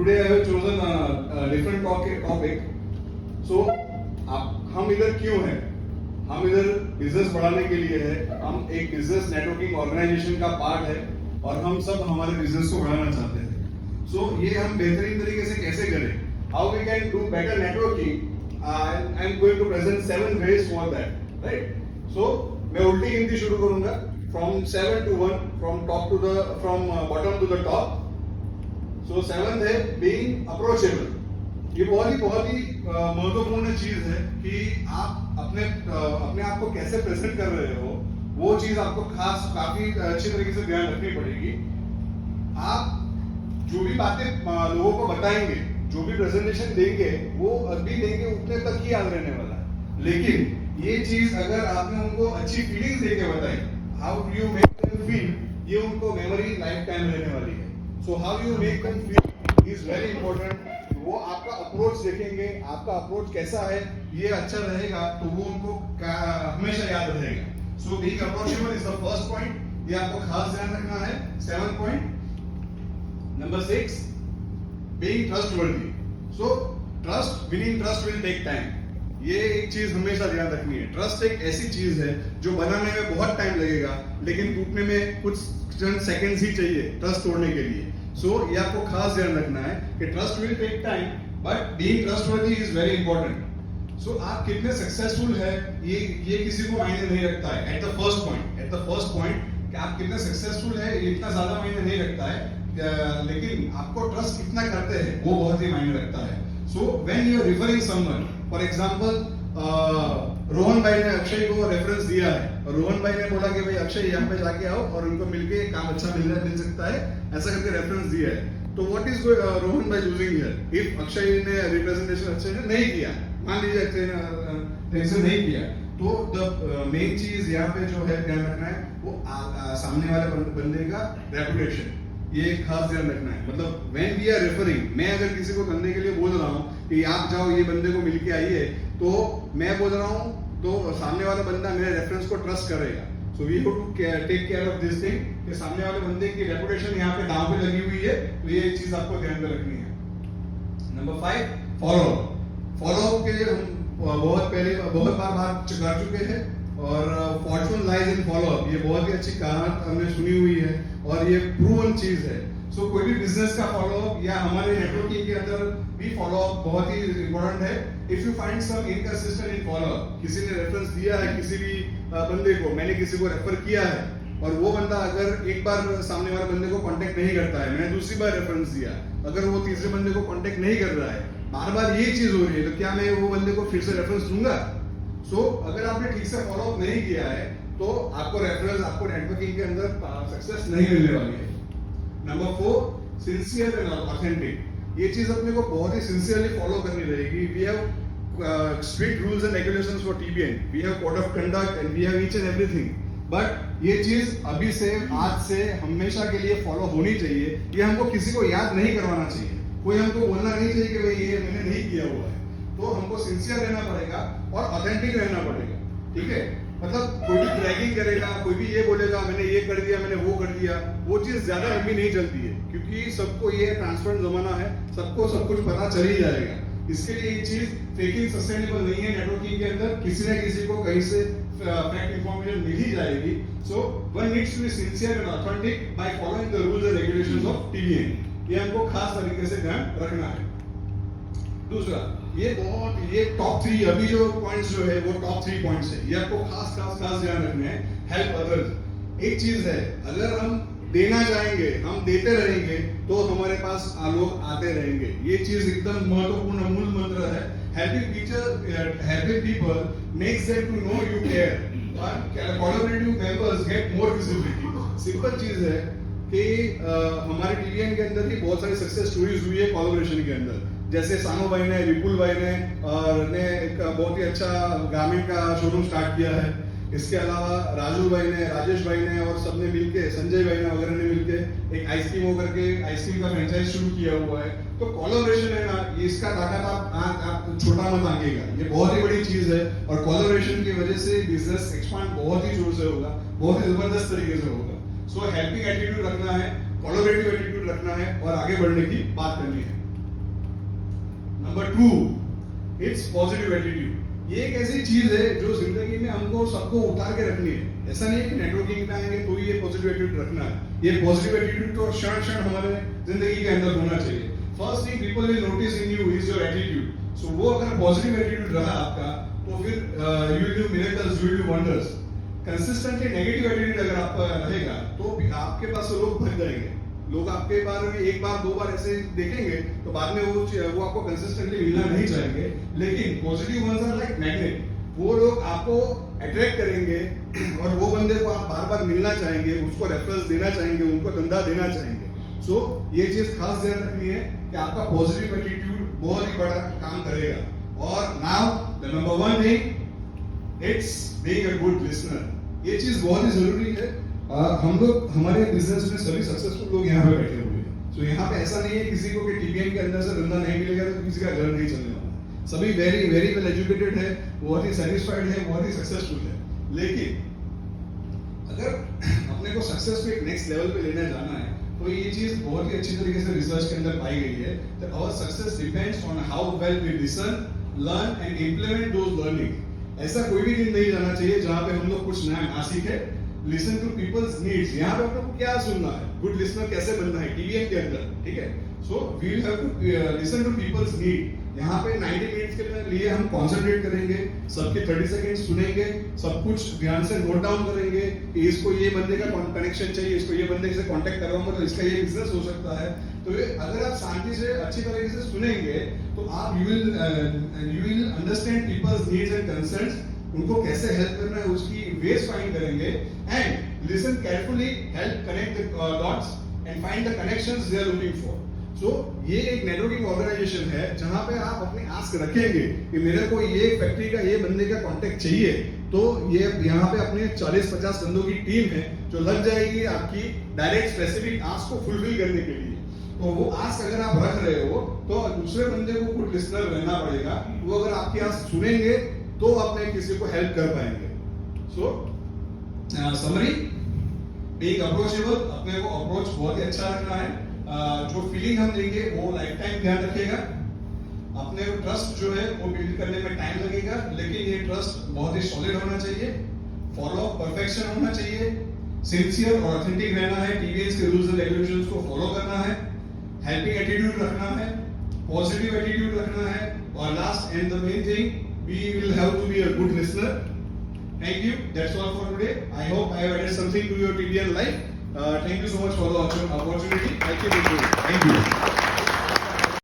today I have chosen a different topic. So हम इधर क्यों हैं? हम इधर बिजनेस बढ़ाने के लिए है. हम एक बिजनेस नेटवर्किंग ऑर्गेनाइजेशन का पार्ट है और हम सब हमारे बिजनेस को बढ़ाना चाहते हैं. So ये हम बेहतरीन तरीके से कैसे करें? How we can do better networking? I am going to present 7 ways for that. Right? So मैं उल्टी गिनती शुरू करूंगा. From 7 to 1, from bottom to the top. So 7th है being approachable. ये बहुत ही महत्वपूर्ण चीज है कि आप अपने आप को कैसे प्रेजेंट कर रहे हो. वो चीज आपको काफी अच्छी तरीके से ध्यान रखनी पड़ेगी. आप जो भी बातें लोगों को बताएंगे, जो भी प्रेजेंटेशन देंगे, वो अभी देंगे उतने तक ही याद रहने वाला है. लेकिन ये चीज अगर आपने उनको अच्छी फीलिंग्स देके बताई, how do you make them feel, ये उनको मेमोरी लाइफ टाइम रहने वाली है. So how you make them feel is very important. वो आपका अप्रोच देखेंगे, आपका अप्रोच कैसा है, ये अच्छा रहेगा तो वो उनको हमेशा याद रहेगा. So being approachable is the first point. ये आपको खास ध्यान रखना है. 7th point. Number 6, being trustworthy. So winning trust will take time. ये एक चीज हमेशा ध्यान रखनी है. ट्रस्ट एक ऐसी चीज है जो बनाने में बहुत टाइम लगेगा, लेकिन टूटने में कुछ चंद सेकंड्स ही चाहिए ट्रस्ट तोड़ने के लिए. सो ये आपको खास ध्यान रखना है कि trust will take time, but being trustworthy is very important. So आप कितने सक्सेसफुल है ये किसी को मायने नहीं रखता है. एट द फर्स्ट पॉइंट कि आप कितने सक्सेसफुल है ये इतना ज्यादा मायने नहीं रखता है, लेकिन आपको ट्रस्ट कितना करते हैं वो बहुत ही मायने रखता है. So when you are referring someone, for example Rohan भाई ने अक्षय को रेफरेंस दिया है और रोहन भाई ने बोला कि भाई अक्षय यहाँ पे जाके आओ और उनको मिलके काम अच्छा मिल सकता है, ऐसा करके रेफरेंस दिया है. तो व्हाट इज रोहन भाई यूजिंग हियर? इफ अक्षय ने रिप्रेजेंटेशन अच्छे से नहीं किया, मान लीजिए अक्षय ने नहीं किया, तो द मेन चीज यहाँ पे जो है ध्यान रखना है वो सामने वाले बंदे का रेपुटेशन. ये खास ध्यान रखना है. मतलब व्हेन वी आर रेफरिंग, मैं अगर किसी को करने के लिए बोल रहा हूँ कि आप जाओ ये बंदे को मिलके आइए, तो मैं बोल रहा हूँ तो सामने वाला बंदा मेरे रेफरेंस को ट्रस्ट करेगा. So we have to take care of this thing कि सामने वाले बंदे की रेपुटेशन यहाँ पे दांव पे लगी हुई है, तो ये चीज आपको ध्यान में रखनी है. नंबर 5, फॉलो अप के लिए हम बहुत बार बात कर चुके हैं और Fortune lies in follow up. ये बहुत ही अच्छी कहावत हमने सुनी हुई है और ये प्रूवन चीज है. सो कोई भी बिजनेस का फॉलो अप या हमारे नेटवर्किंग के अंदर भी फॉलो अप बहुत ही इंपॉर्टेंट है. If you find some inconsistent in follow up, किसी ने रेफरेंस दिया है किसी भी बंदे को, मैंने किसी को रेफर किया है और वो बंदा अगर एक बार सामने वाले बंदे को कांटेक्ट नहीं करता है, मैंने दूसरी बार रेफरेंस दिया, अगर वो तीसरे बंदे को कांटेक्ट नहीं कर रहा है, बार बार ये चीज हो रही है, तो क्या मैं वो बंदे को फिर से रेफरेंस दूंगा? सो अगर आपने ठीक से फॉलो अप नहीं किया है तो आपको रेफरेंस, आपको नेटवर्किंग के अंदर सक्सेस नहीं मिलने वाली है. Number 4, sincere and authentic. ये चीज अपने को बहुत ही सिंसियरली फॉलो करनी रहेगी. We have strict rules and regulations for TBN, we have code of conduct and we have each and everything. But ये चीज अभी से, आज से, हमेशा के लिए फॉलो होनी चाहिए. ये हमको किसी को याद नहीं करवाना चाहिए. कोई हमको बोलना नहीं चाहिए कि भाई ये मैंने नहीं किया हुआ है. तो हमको सिंसियर रहना पड़ेगा और ऑथेंटिक रहना पड़ेगा. ठीक है? मतलब कोई भी ड्रैगिंग करेगा, कोई भी ये बोलेगा मैंने ये कर दिया, मैंने वो कर दिया, वो चीज ज्यादा लंबी नहीं चलती है, क्योंकि सबको ये ट्रांसपेरेंट जमाना है, सबको सब कुछ पता चल ही जाएगा. इसके लिए ये चीज फेकिंग सस्टेनेबल नहीं है. नेटवर्किंग के अंदर किसी न किसी को कहीं से फैक्ट इंफॉर्मेशन मिल ही जाएगी. So one needs to be sincere and authentic by following the rules and regulations of TBN. ये हमको खास तरीके से ध्यान रखना है. दूसरा, ये टॉप 3 अभी जो पॉइंट्स जो है वो टॉप 3 पॉइंट्स है. ये आपको खास ध्यान रखने हैं. Help others. एक चीज है, अगर हम देना चाहेंगे, हम देते रहेंगे, तो हमारे पास लोग आते रहेंगे. ये चीज एकदम महत्वपूर्ण मूल मंत्र है. Helping people makes them to know you care. Collaborative members get more visibility. Simple चीज है कि हमारे टीवीएन के अंदर ही बहुत सारी सक्सेस स्टोरीज हुई है कोलैबोरेशन के अंदर. जैसे सानो भाई ने, विपुल भाई ने एक बहुत ही अच्छा गारमेंट का शोरूम स्टार्ट किया है. इसके अलावा राजू भाई ने, राजेश भाई ने और सबने मिलके, संजय भाई ने वगैरह ने मिलके एक आइसक्रीम होकर के आइसक्रीम का फ्रेंचाइज शुरू किया हुआ है. तो कोलैबोरेशन है ना, ये इसका ताकत आप छोटा मत आंकेगा. ये बहुत ही बड़ी चीज है और कोलैबोरेशन की वजह से बिजनेस एक्सपांड बहुत ही जोर से होगा, बहुत ही जबरदस्त तरीके से होगा. सो हेल्पिंग एटीट्यूड रखना है, कोलैबोरेटिव एटीट्यूड रखना है और आगे बढ़ने की बात करनी है. Number 2, it's positive attitude. ये एक ऐसी चीज है जो जिंदगी में हमको सबको उतार के रखनी है। ऐसा नहीं है कि नेटवर्किंग पे आएंगे तो ये पॉजिटिव एटीट्यूड रखना है। ये पॉजिटिव एटीट्यूड तो क्षण क्षण हमारे जिंदगी के अंदर होना चाहिए। First thing people will notice in you is your attitude. So वो अगर पॉजिटिव एटीट्यूड रहा आपका तो फिर you will do miracles, you will do wonders. Consistently negative attitude अगर आपका रहेगा तो आपके पास लोग भग जाएंगे। लोग आपके बारे में एक बार दो बार ऐसे देखेंगे तो बाद में वो आपको कंसिस्टेंटली मिलना नहीं चाहेंगे। लेकिन positive ones are like magnet, वो लोग आपको अट्रैक्ट करेंगे और वो बंदे को आप बार बार मिलना चाहेंगे, उसको रेफरेंस देना चाहेंगे, उनको धंधा देना चाहेंगे। सो ये चीज खास ध्यान रखनी है कि आपका पॉजिटिव एटीट्यूड बहुत ही बड़ा काम करेगा। और now the number 1 thing, it's being a good listener. ये चीज बहुत ही जरूरी है। हम लोग हमारे बिजनेस में सभी सक्सेसफुल लोग यहाँ पे बैठे हुए हैं। सो यहाँ पे ऐसा नहीं है किसी को कि टीबीएन के अंदर से धंधा नहीं मिलेगा तो किसी का घर नहीं चलने वाला। सभी वेरी वेरी वेल एजुकेटेड है, बहुत ही सेटिस्फाइड है, बहुत ही सक्सेसफुल है। लेकिन अगर अपने को सक्सेस को एक नेक्स्ट लेवल पे लेने जाना है तो ये चीज बहुत ही अच्छी तरीके से रिसर्च के अंदर पाई गई है that our success depends on how well we listen, learn and implement those learning। ऐसा कोई भी दिन नहीं जाना चाहिए जहां पे हम लोग कुछ नया ना सीखे। लिसन टू पीपल्स नीड्स, यहाँ पे आपको क्या सुनना है, गुड लिसनर कैसे बनना है टीवीएम के अंदर, ठीक है। So we will have to listen to people's need. यहाँ पे 90 मिनट्स के लिए हम कंसंट्रेट करेंगे, सबके 30 सेकंड सुनेंगे, सब कुछ ध्यान से नोट डाउन करेंगे कि इसको ये बंदे का कनेक्शन चाहिए, इसको ये बंदे से कांटेक्ट करवाऊंगा तो इसका ये बिजनेस हो सकता है। तो ये अगर आप शांति से अच्छी तरीके से सुनेंगे तो आप you will understand people's needs and concerns, उनको कैसे हेल्प करना है उसकी वेज फाइंड करेंगे। And listen carefully, help connect the dots and find the connections they are looking for. So ये एक नेटवर्किंग ऑर्गेनाइजेशन है जहां पे आप अपनी आस्क रखेंगे कि मेरे को ये फैक्ट्री का ये बंदे का कांटेक्ट चाहिए, तो ये यहाँ पे अपने 40-50 बंदों की टीम है जो लग जाएगी आपकी डायरेक्ट स्पेसिफिक आस्क को फुलफिल करने के लिए। तो वो आस्क अगर आप रख रहे हो तो दूसरे बंदे को गुड लिसनर रहना पड़ेगा। वो अगर आपकी आस्क सुनेंगे तो अपने किसी को हेल्प कर पाएंगे। सो समरी, बीइंग अप्रोचेबल, अपने को अप्रोच बहुत ही अच्छा रखना है। जो फीलिंग हम देंगे वो लाइफ टाइम ध्यान रखेगा। अपने को ट्रस्ट जो है वो बिल्ड करने में टाइम लगेगा, लेकिन ये ट्रस्ट बहुत ही सॉलिड होना चाहिए। फॉलो परफेक्शन होना चाहिए, सिंसियर और ऑथेंटिक रहना है, टीवीएस के रूल्स एंड रेगुलेशंस को फॉलो करना है, हेल्पिंग एटीट्यूड रखना है, पॉजिटिव एटीट्यूड रखना है, और last and the main thing, we will have to be a good listener. Thank you. That's all for today. I hope I have added something to your TBN life. Thank you so much for the opportunity. Thank you.